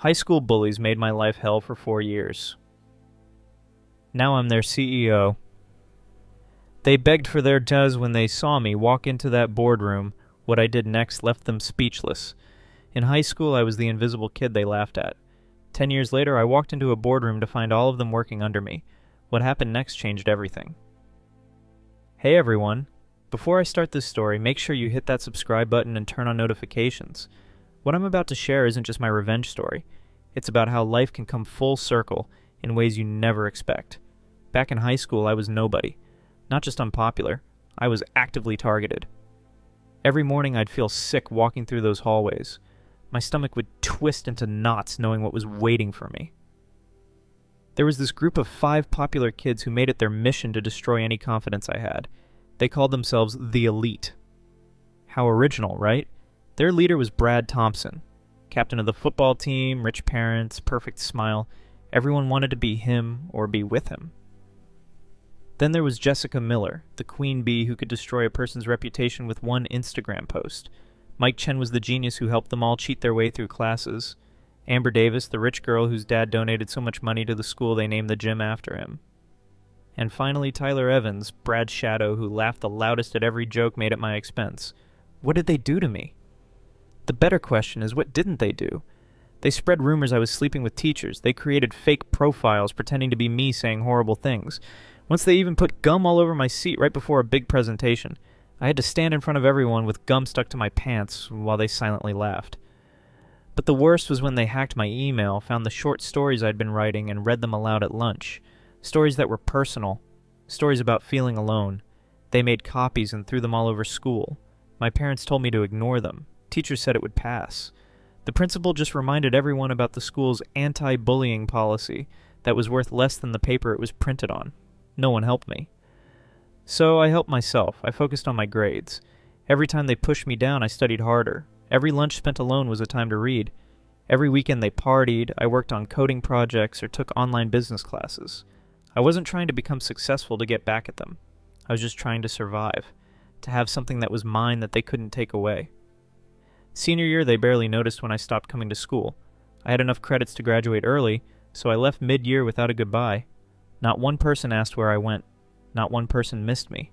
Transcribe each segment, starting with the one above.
High school bullies made my life hell for 4 years. Now I'm their CEO. They begged for their dues when they saw me walk into that boardroom. What I did next left them speechless. In high school, I was the invisible kid they laughed at. 10 years later, I walked into a boardroom to find all of them working under me. What happened next changed everything. Hey everyone. Before I start this story, make sure you hit that subscribe button and turn on notifications. What I'm about to share isn't just my revenge story. It's about how life can come full circle in ways you never expect. Back in high school, I was nobody. Not just unpopular, I was actively targeted. Every morning I'd feel sick walking through those hallways. My stomach would twist into knots knowing what was waiting for me. There was this group of 5 popular kids who made it their mission to destroy any confidence I had. They called themselves the Elite. How original, right? Their leader was Brad Thompson, captain of the football team, rich parents, perfect smile. Everyone wanted to be him or be with him. Then there was Jessica Miller, the queen bee who could destroy a person's reputation with one Instagram post. Mike Chen was the genius who helped them all cheat their way through classes. Amber Davis, the rich girl whose dad donated so much money to the school they named the gym after him. And finally Tyler Evans, Brad's shadow, who laughed the loudest at every joke made at my expense. What did they do to me? The better question is, what didn't they do? They spread rumors I was sleeping with teachers. They created fake profiles pretending to be me saying horrible things. Once they even put gum all over my seat right before a big presentation. I had to stand in front of everyone with gum stuck to my pants while they silently laughed. But the worst was when they hacked my email, found the short stories I'd been writing, and read them aloud at lunch. Stories that were personal. Stories about feeling alone. They made copies and threw them all over school. My parents told me to ignore them. Teachers said it would pass. The principal just reminded everyone about the school's anti-bullying policy that was worth less than the paper it was printed on. No one helped me. So I helped myself. I focused on my grades. Every time they pushed me down, I studied harder. Every lunch spent alone was a time to read. Every weekend they partied, I worked on coding projects or took online business classes. I wasn't trying to become successful to get back at them. I was just trying to survive, to have something that was mine that they couldn't take away. Senior year, they barely noticed when I stopped coming to school. I had enough credits to graduate early, so I left mid-year without a goodbye. Not one person asked where I went. Not one person missed me.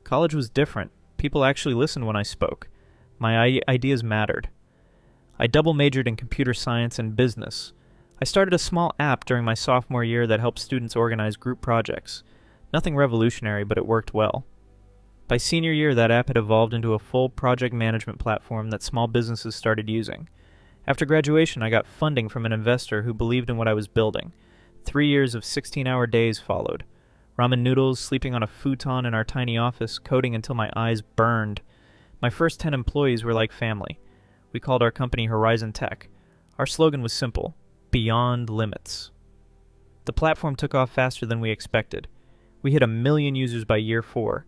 College was different. People actually listened when I spoke. My ideas mattered. I double majored in computer science and business. I started a small app during my sophomore year that helped students organize group projects. Nothing revolutionary, but it worked well. By senior year, that app had evolved into a full project management platform that small businesses started using. After graduation, I got funding from an investor who believed in what I was building. 3 years of 16-hour days followed. Ramen noodles, sleeping on a futon in our tiny office, coding until my eyes burned. My first 10 employees were like family. We called our company Horizon Tech. Our slogan was simple: Beyond Limits. The platform took off faster than we expected. We hit 1 million users by year 4.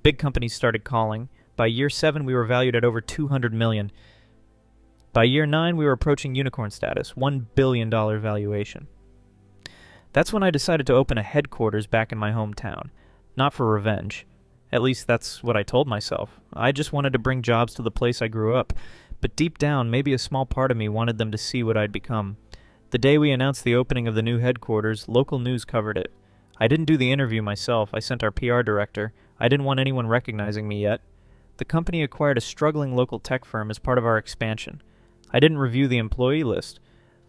Big companies started calling. By year 7, we were valued at over $200 million. By year 9, we were approaching unicorn status, $1 billion valuation. That's when I decided to open a headquarters back in my hometown. Not for revenge. At least that's what I told myself. I just wanted to bring jobs to the place I grew up. But deep down, maybe a small part of me wanted them to see what I'd become. The day we announced the opening of the new headquarters, local news covered it. I didn't do the interview myself. I sent our PR director. I didn't want anyone recognizing me yet. The company acquired a struggling local tech firm as part of our expansion. I didn't review the employee list.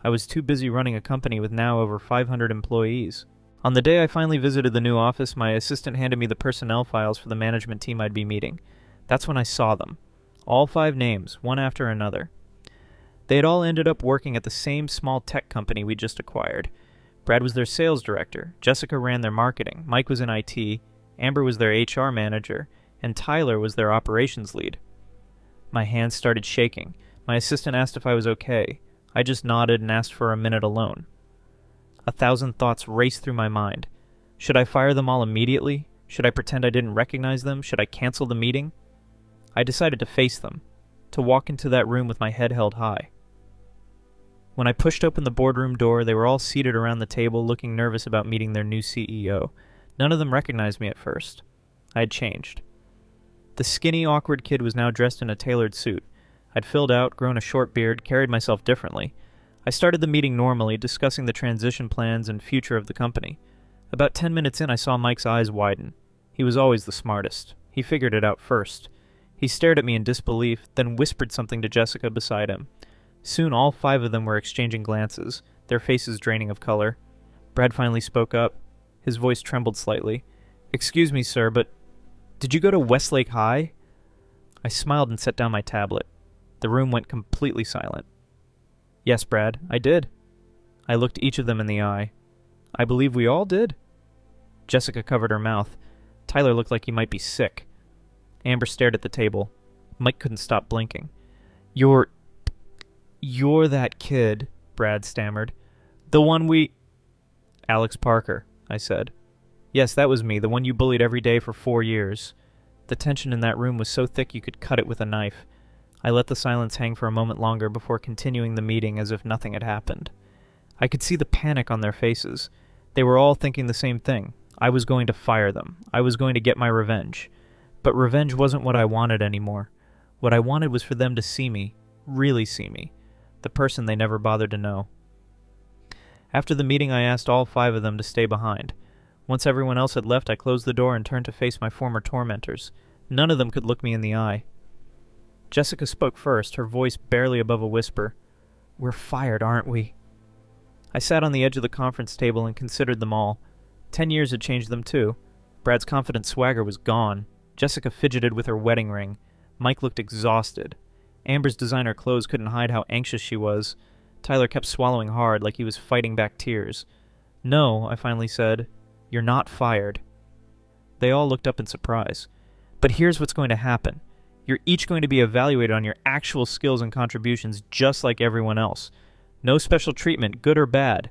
I was too busy running a company with now over 500 employees. On the day I finally visited the new office, my assistant handed me the personnel files for the management team I'd be meeting. That's when I saw them. All 5 names, one after another. They had all ended up working at the same small tech company we just acquired. Brad was their sales director, Jessica ran their marketing, Mike was in IT, Amber was their HR manager, and Tyler was their operations lead. My hands started shaking. My assistant asked if I was okay. I just nodded and asked for a minute alone. 1,000 thoughts raced through my mind. Should I fire them all immediately? Should I pretend I didn't recognize them? Should I cancel the meeting? I decided to face them, to walk into that room with my head held high. When I pushed open the boardroom door, they were all seated around the table looking nervous about meeting their new CEO. None of them recognized me at first. I had changed. The skinny, awkward kid was now dressed in a tailored suit. I'd filled out, grown a short beard, carried myself differently. I started the meeting normally, discussing the transition plans and future of the company. About 10 minutes in, I saw Mike's eyes widen. He was always the smartest. He figured it out first. He stared at me in disbelief, then whispered something to Jessica beside him. Soon all 5 of them were exchanging glances, their faces draining of color. Brad finally spoke up. His voice trembled slightly. "Excuse me, sir, but did you go to Westlake High?" I smiled and set down my tablet. The room went completely silent. "Yes, Brad, I did." I looked each of them in the eye. "I believe we all did." Jessica covered her mouth. Tyler looked like he might be sick. Amber stared at the table. Mike couldn't stop blinking. You're that kid," Brad stammered. "The one we—" "Alex Parker," I said. "Yes, that was me, the one you bullied every day for 4 years. The tension in that room was so thick you could cut it with a knife. I let the silence hang for a moment longer before continuing the meeting as if nothing had happened. I could see the panic on their faces. They were all thinking the same thing. I was going to fire them. I was going to get my revenge. But revenge wasn't what I wanted anymore. What I wanted was for them to see me, really see me, the person they never bothered to know. After the meeting, I asked all 5 of them to stay behind. Once everyone else had left, I closed the door and turned to face my former tormentors. None of them could look me in the eye. Jessica spoke first, her voice barely above a whisper. "We're fired, aren't we?" I sat on the edge of the conference table and considered them all. 10 years had changed them too. Brad's confident swagger was gone. Jessica fidgeted with her wedding ring. Mike looked exhausted. Amber's designer clothes couldn't hide how anxious she was. Tyler kept swallowing hard, like he was fighting back tears. "No," I finally said. "You're not fired." They all looked up in surprise. "But here's what's going to happen. You're each going to be evaluated on your actual skills and contributions just like everyone else. No special treatment, good or bad.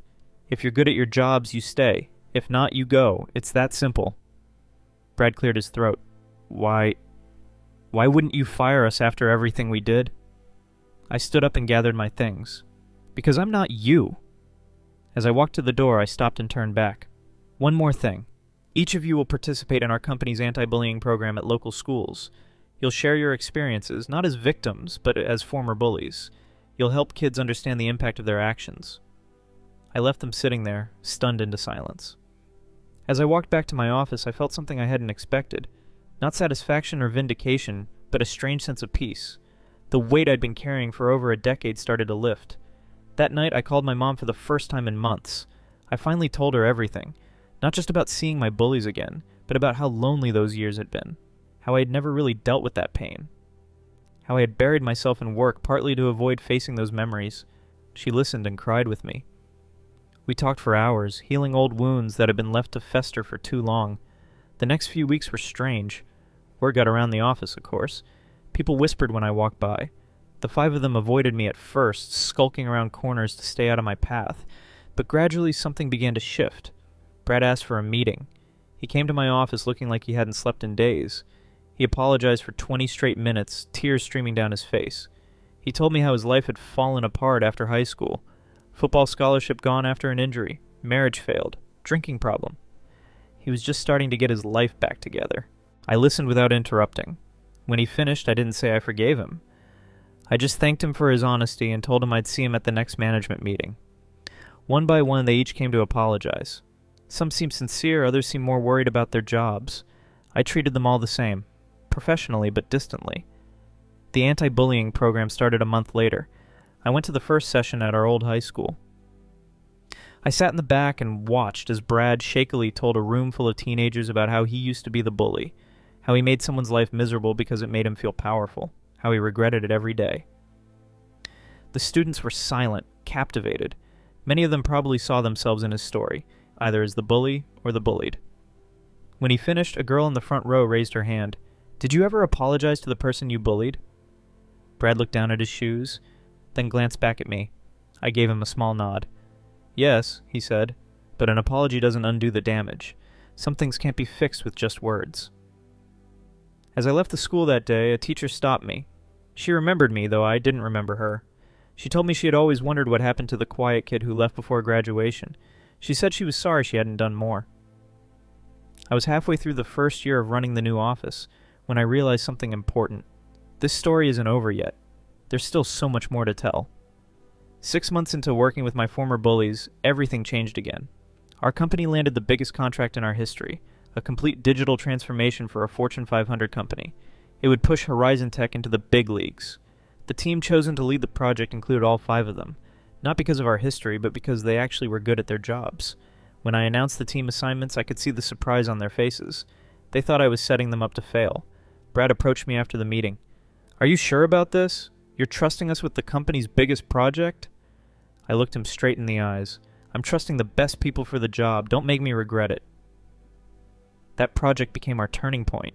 If you're good at your jobs, you stay. If not, you go. It's that simple." Brad cleared his throat. Why wouldn't you fire us after everything we did?" I stood up and gathered my things. "Because I'm not you." As I walked to the door, I stopped and turned back. "One more thing. Each of you will participate in our company's anti-bullying program at local schools. You'll share your experiences, not as victims, but as former bullies. You'll help kids understand the impact of their actions." I left them sitting there, stunned into silence. As I walked back to my office, I felt something I hadn't expected. Not satisfaction or vindication, but a strange sense of peace. The weight I'd been carrying for over a decade started to lift. That night, I called my mom for the first time in months. I finally told her everything. Not just about seeing my bullies again, but about how lonely those years had been. How I had never really dealt with that pain. How I had buried myself in work partly to avoid facing those memories. She listened and cried with me. We talked for hours, healing old wounds that had been left to fester for too long. The next few weeks were strange. Word got around the office, of course. People whispered when I walked by. The 5 of them avoided me at first, skulking around corners to stay out of my path. But gradually something began to shift. Brad asked for a meeting. He came to my office looking like he hadn't slept in days. He apologized for 20 straight minutes, tears streaming down his face. He told me how his life had fallen apart after high school. Football scholarship gone after an injury. Marriage failed. Drinking problem. He was just starting to get his life back together. I listened without interrupting. When he finished, I didn't say I forgave him. I just thanked him for his honesty and told him I'd see him at the next management meeting. One by one, they each came to apologize. Some seemed sincere, others seemed more worried about their jobs. I treated them all the same. Professionally, but distantly. The anti-bullying program started a month later. I went to the first session at our old high school. I sat in the back and watched as Brad shakily told a room full of teenagers about how he used to be the bully, how he made someone's life miserable because it made him feel powerful, how he regretted it every day. The students were silent, captivated. Many of them probably saw themselves in his story, either as the bully or the bullied. When he finished, a girl in the front row raised her hand. "Did you ever apologize to the person you bullied?" Brad looked down at his shoes, then glanced back at me. I gave him a small nod. "Yes," he said, "but an apology doesn't undo the damage. Some things can't be fixed with just words." As I left the school that day, a teacher stopped me. She remembered me, though I didn't remember her. She told me she had always wondered what happened to the quiet kid who left before graduation. She said she was sorry she hadn't done more. I was halfway through the first year of running the new office when I realized something important. This story isn't over yet. There's still so much more to tell. 6 months into working with my former bullies, everything changed again. Our company landed the biggest contract in our history, a complete digital transformation for a Fortune 500 company. It would push Horizon Tech into the big leagues. The team chosen to lead the project included all 5 of them, not because of our history, but because they actually were good at their jobs. When I announced the team assignments, I could see the surprise on their faces. They thought I was setting them up to fail. Brad approached me after the meeting. "Are you sure about this? You're trusting us with the company's biggest project?" I looked him straight in the eyes. "I'm trusting the best people for the job. Don't make me regret it." That project became our turning point.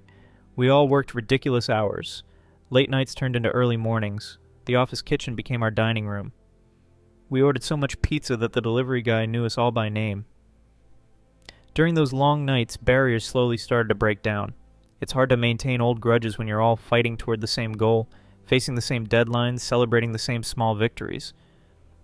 We all worked ridiculous hours. Late nights turned into early mornings. The office kitchen became our dining room. We ordered so much pizza that the delivery guy knew us all by name. During those long nights, barriers slowly started to break down. It's hard to maintain old grudges when you're all fighting toward the same goal, facing the same deadlines, celebrating the same small victories.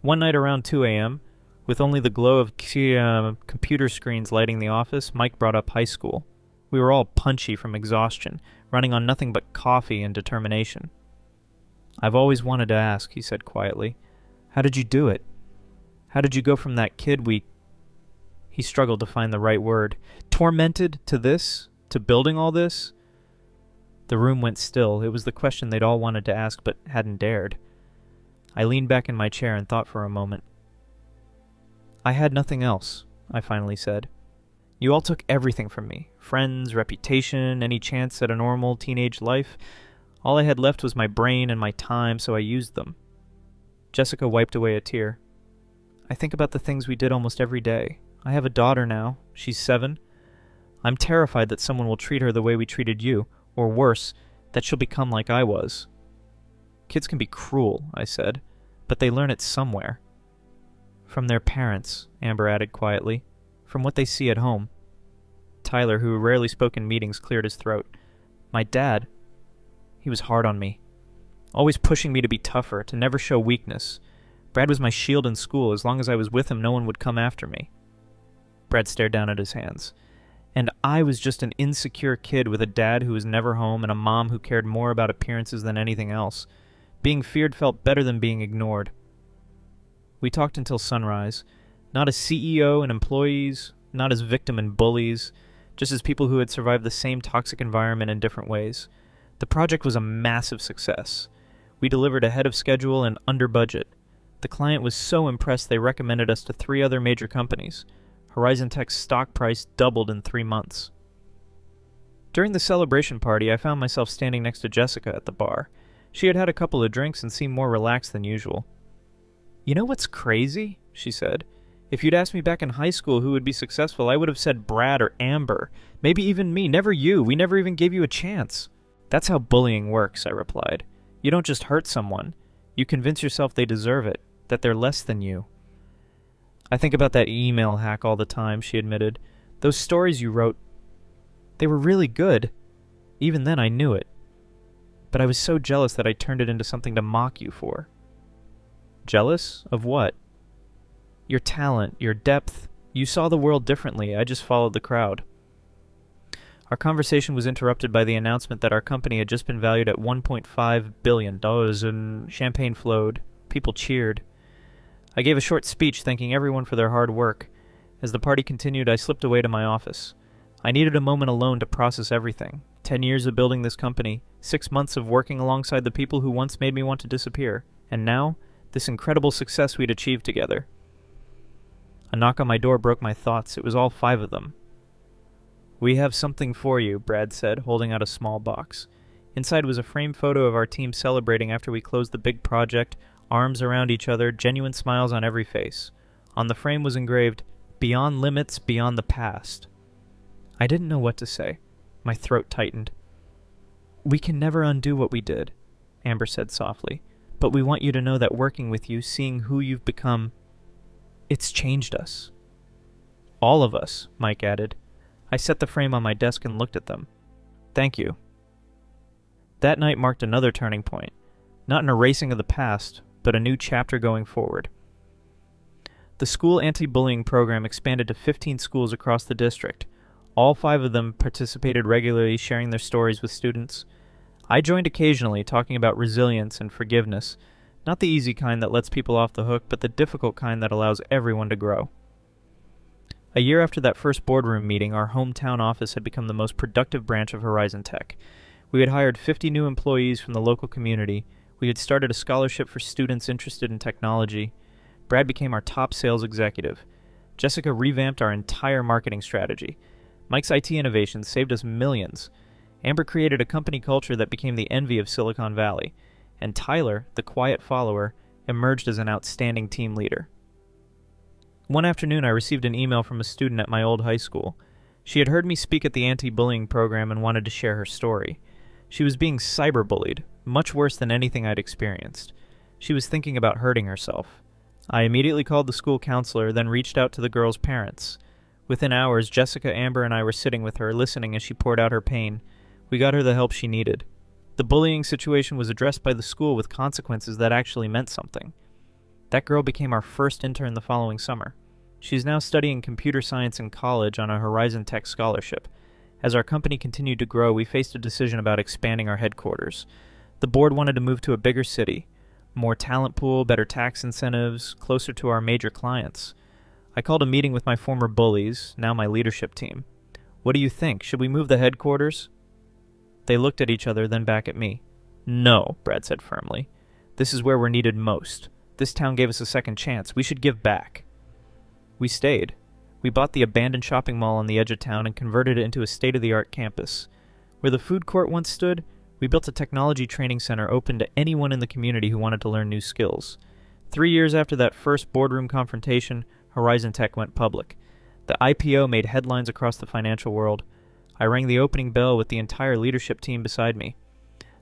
One night around 2 a.m., with only the glow of computer screens lighting the office, Mike brought up high school. We were all punchy from exhaustion, running on nothing but coffee and determination. "I've always wanted to ask," he said quietly. "How did you do it? How did you go from that kid we—" He struggled to find the right word. "Tormented to this? To building all this?" The room went still. It was the question they'd all wanted to ask but hadn't dared. I leaned back in my chair and thought for a moment. "I had nothing else," I finally said. "You all took everything from me. Friends, reputation, any chance at a normal teenage life. All I had left was my brain and my time, so I used them." Jessica wiped away a tear. "I think about the things we did almost every day. I have a daughter now. She's 7. I'm terrified that someone will treat her the way we treated you, or worse, that she'll become like I was." "Kids can be cruel," I said, "but they learn it somewhere." "From their parents," Amber added quietly. "From what they see at home." Tyler, who rarely spoke in meetings, cleared his throat. "My dad, he was hard on me. Always pushing me to be tougher, to never show weakness. Brad was my shield in school. As long as I was with him, no one would come after me." Brad stared down at his hands. "And I was just an insecure kid with a dad who was never home and a mom who cared more about appearances than anything else. Being feared felt better than being ignored." We talked until sunrise, not as CEO and employees, not as victim and bullies, just as people who had survived the same toxic environment in different ways. The project was a massive success. We delivered ahead of schedule and under budget. The client was so impressed they recommended us to 3 other major companies. Horizon Tech's stock price doubled in 3 months. During the celebration party, I found myself standing next to Jessica at the bar. She had had a couple of drinks and seemed more relaxed than usual. "You know what's crazy?" she said. "If you'd asked me back in high school who would be successful, I would have said Brad or Amber. Maybe even me, never you. We never even gave you a chance." "That's how bullying works," I replied. "You don't just hurt someone. You convince yourself they deserve it, that they're less than you." "I think about that email hack all the time," she admitted. "Those stories you wrote, they were really good. Even then I knew it. But I was so jealous that I turned it into something to mock you for." "Jealous? Of what?" "Your talent, your depth. You saw the world differently. I just followed the crowd." Our conversation was interrupted by the announcement that our company had just been valued at $1.5 billion, and champagne flowed. People cheered. I gave a short speech thanking everyone for their hard work. As the party continued, I slipped away to my office. I needed a moment alone to process everything. 10 years of building this company, 6 months of working alongside the people who once made me want to disappear, and now, this incredible success we'd achieved together. A knock on my door broke my thoughts. It was all 5 of them. "We have something for you," Brad said, holding out a small box. Inside was a framed photo of our team celebrating after we closed the big project, arms around each other, genuine smiles on every face. On the frame was engraved, "Beyond limits, beyond the past." I didn't know what to say. My throat tightened. "We can never undo what we did," Amber said softly. "But we want you to know that working with you, seeing who you've become, it's changed us." "All of us," Mike added. I set the frame on my desk and looked at them. "Thank you." That night marked another turning point. Not an erasing of the past, but a new chapter going forward. The school anti-bullying program expanded to 15 schools across the district. All 5 of them participated regularly, sharing their stories with students. I joined occasionally, talking about resilience and forgiveness, Not the easy kind that lets people off the hook, but the difficult kind that allows everyone to grow. A year after that first boardroom meeting, our hometown office had become the most productive branch of Horizon Tech. We had hired 50 new employees from the local community. We had started a scholarship for students interested in technology. Brad became our top sales executive. Jessica revamped our entire marketing strategy. Mike's IT innovations saved us millions. Amber created a company culture that became the envy of Silicon Valley. And Tyler, the quiet follower, emerged as an outstanding team leader. One afternoon, I received an email from a student at my old high school. She had heard me speak at the anti-bullying program and wanted to share her story. She was being cyberbullied, much worse than anything I'd experienced. She was thinking about hurting herself. I immediately called the school counselor, then reached out to the girl's parents. Within hours, Jessica, Amber, and I were sitting with her, listening as she poured out her pain. We got her the help she needed. The bullying situation was addressed by the school with consequences that actually meant something. That girl became our first intern the following summer. She's now studying computer science in college on a Horizon Tech scholarship. As our company continued to grow, we faced a decision about expanding our headquarters. The board wanted to move to a bigger city, more talent pool, better tax incentives, closer to our major clients. I called a meeting with my former bullies, now my leadership team. What do you think? Should we move the headquarters? They looked at each other, then back at me. No, Brad said firmly. This is where we're needed most. This town gave us a second chance. We should give back. We stayed. We bought the abandoned shopping mall on the edge of town and converted it into a state-of-the-art campus. Where the food court once stood, we built a technology training center open to anyone in the community who wanted to learn new skills. 3 years after that first boardroom confrontation, Horizon Tech went public. The IPO made headlines across the financial world. I rang the opening bell with the entire leadership team beside me.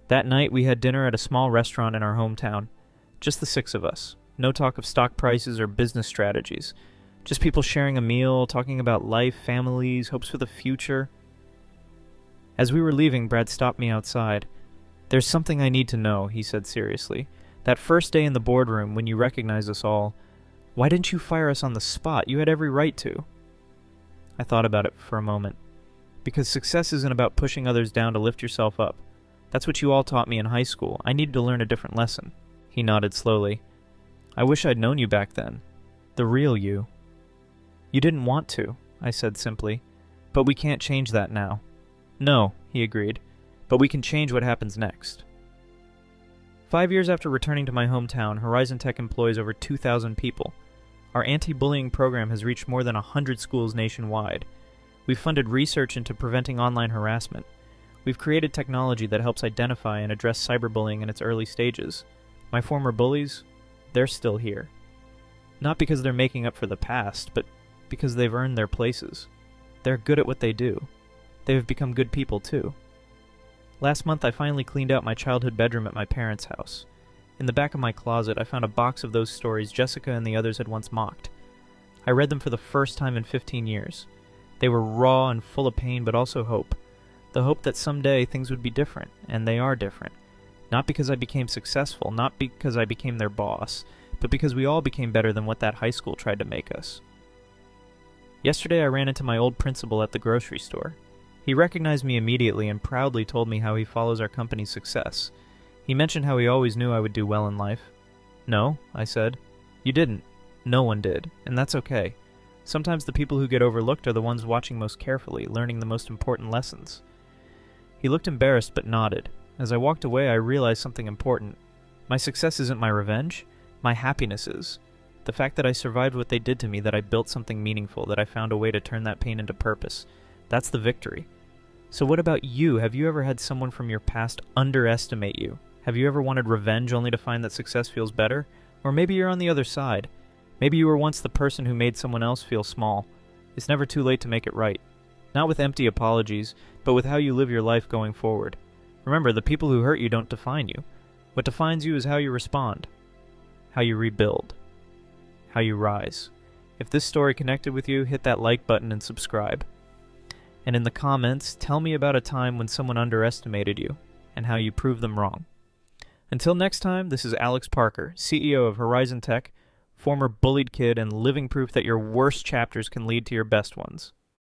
That night, we had dinner at a small restaurant in our hometown. Just the 6 of us. No talk of stock prices or business strategies. Just people sharing a meal, talking about life, families, hopes for the future. As we were leaving, Brad stopped me outside. There's something I need to know, he said seriously. That first day in the boardroom, when you recognized us all, why didn't you fire us on the spot? You had every right to. I thought about it for a moment. Because success isn't about pushing others down to lift yourself up. That's what you all taught me in high school. I needed to learn a different lesson. He nodded slowly. I wish I'd known you back then. The real you. You didn't want to, I said simply. But we can't change that now. No, he agreed. But we can change what happens next. 5 years after returning to my hometown, Horizon Tech employs over 2,000 people. Our anti-bullying program has reached more than 100 schools nationwide. We've funded research into preventing online harassment. We've created technology that helps identify and address cyberbullying in its early stages. My former bullies, they're still here. Not because they're making up for the past, but because they've earned their places. They're good at what they do. They have become good people, too. Last month, I finally cleaned out my childhood bedroom at my parents' house. In the back of my closet, I found a box of those stories Jessica and the others had once mocked. I read them for the first time in 15 years. They were raw and full of pain, but also hope. The hope that someday things would be different, and they are different. Not because I became successful, not because I became their boss, but because we all became better than what that high school tried to make us. Yesterday I ran into my old principal at the grocery store. He recognized me immediately and proudly told me how he follows our company's success. He mentioned how he always knew I would do well in life. No, I said. You didn't. No one did, and that's okay. Sometimes the people who get overlooked are the ones watching most carefully, learning the most important lessons. He looked embarrassed but nodded. As I walked away, I realized something important. My success isn't my revenge. My happiness is. The fact that I survived what they did to me, that I built something meaningful, that I found a way to turn that pain into purpose. That's the victory. So what about you? Have you ever had someone from your past underestimate you? Have you ever wanted revenge only to find that success feels better? Or maybe you're on the other side. Maybe you were once the person who made someone else feel small. It's never too late to make it right. Not with empty apologies, but with how you live your life going forward. Remember, the people who hurt you don't define you. What defines you is how you respond, how you rebuild, how you rise. If this story connected with you, hit that like button and subscribe. And in the comments, tell me about a time when someone underestimated you and how you proved them wrong. Until next time, this is Alex Parker, CEO of Horizon Tech, former bullied kid and living proof that your worst chapters can lead to your best ones.